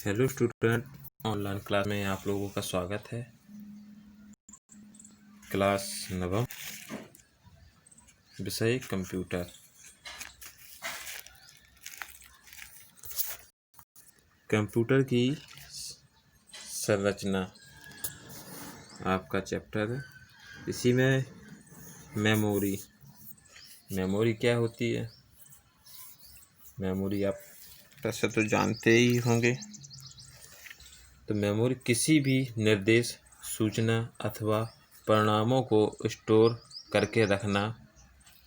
Hello student, online class में आप लोगों का स्वागत है। क्लास 9 विषय कंप्यूटर। कंप्यूटर की संरचना आपका चैप्टर है। इसी में मेमोरी क्या होती है। मेमोरी आप वैसे तो जानते ही होंगे। तो मेमोरी किसी भी निर्देश, सूचना अथवा परिणामों को स्टोर करके रखना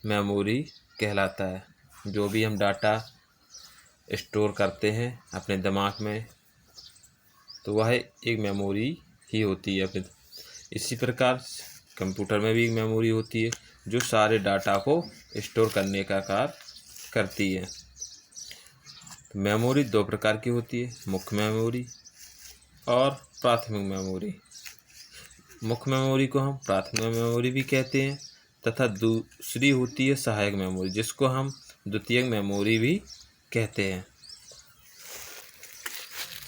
मेमोरी कहलाता है। जो भी हम डाटा स्टोर करते हैं अपने दिमाग में, तो वह एक मेमोरी ही होती है। फिर इसी प्रकार कंप्यूटर में भी एक मेमोरी होती है जो सारे डाटा को स्टोर करने का कार्य करती है। मेमोरी दो प्रकार की होती है, मुख्य मेमोरी और प्राथमिक मेमोरी। मुख्य मेमोरी को हम प्राथमिक मेमोरी भी कहते हैं तथा दूसरी होती है सहायक मेमोरी, जिसको हम द्वितीयक मेमोरी भी कहते हैं।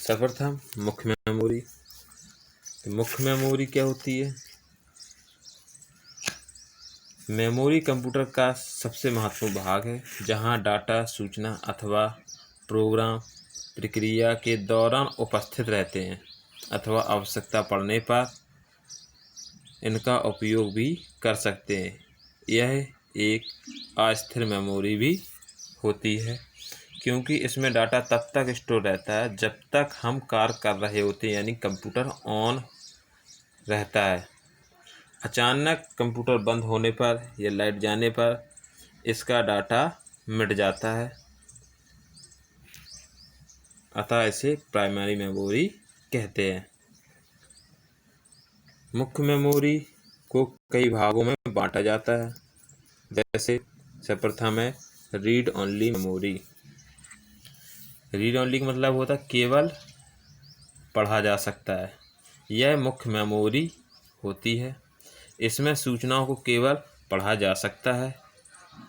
सर्वप्रथम मुख्य मेमोरी। तो मुख्य मेमोरी क्या होती है? मेमोरी कंप्यूटर का सबसे महत्वपूर्ण भाग है, जहां डाटा, सूचना अथवा प्रोग्राम प्रक्रिया के दौरान उपस्थित रहते हैं अथवा आवश्यकता पड़ने पर इनका उपयोग भी कर सकते हैं। यह एक अस्थिर मेमोरी भी होती है, क्योंकि इसमें डाटा तब तक स्टोर रहता है जब तक हम कार्य कर रहे होते हैं, यानी कंप्यूटर ऑन रहता है। अचानक कंप्यूटर बंद होने पर या लाइट जाने पर इसका डाटा मिट जाता है, अतः इसे प्राइमरी मेमोरी कहते हैं। मुख्य मेमोरी को कई भागों में बांटा जाता है। जैसे सर्वप्रथम है read only memory. Read only का मतलब होता है केवल पढ़ा जा सकता है। यह मुख्य मेमोरी होती है। इसमें सूचनाओं को केवल पढ़ा जा सकता है।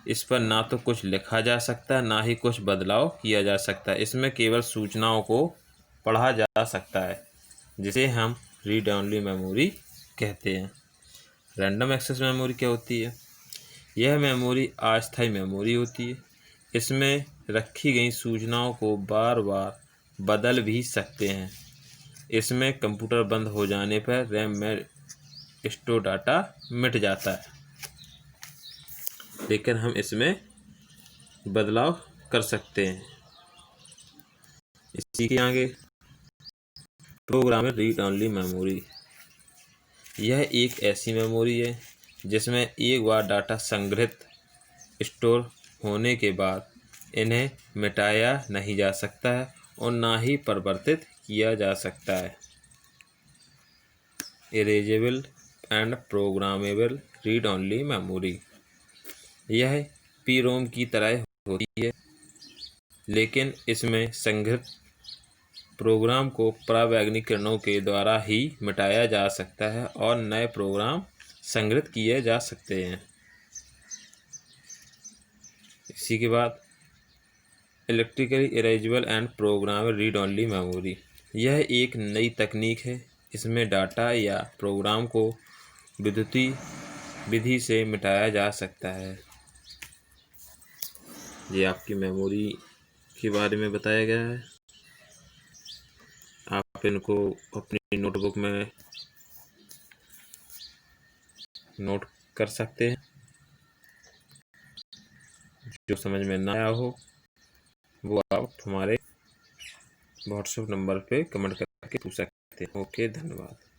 इस पर ना तो कुछ लिखा जा सकता है, ना ही कुछ बदलाव किया जा सकता है। इसमें केवल सूचनाओं को पढ़ा जा सकता है, जिसे हम रीड ओनली मेमोरी कहते हैं। रैंडम एक्सेस मेमोरी क्या होती है? यह मेमोरी अस्थायी मेमोरी होती है। इसमें रखी गई सूचनाओं को बार बार बदल भी सकते हैं। इसमें कंप्यूटर बंद हो जाने पर रैम में स्टोर डाटा मिट जाता है, लेकिन हम इसमें बदलाव कर सकते हैं। इसी के आगे प्रोग्रामेबल रीड ओनली मेमोरी। यह एक ऐसी मेमोरी है जिसमें एक बार डाटा संग्रहित स्टोर होने के बाद इन्हें मिटाया नहीं जा सकता है और ना ही परिवर्तित किया जा सकता है। Erasable and programmable read only memory. यह पी-रोम की तरह होती है, लेकिन इसमें संग्रहित प्रोग्राम को परावैज्ञानिक किरणों के द्वारा ही मिटाया जा सकता है और नए प्रोग्राम संग्रहित किए जा सकते हैं। इसी के बाद electrically erasable and programmable read only memory. यह एक नई तकनीक है। इसमें डाटा या प्रोग्राम को विद्युतीय विधि से मिटाया जा सकता है। ये आपकी मेमोरी के बारे में बताया गया है। आप इनको अपनी नोटबुक में नोट कर सकते हैं। जो समझ में ना आया हो वो आप हमारे व्हाट्सएप नंबर पे कमेंट करके पूछ सकते हैं। ओके, धन्यवाद।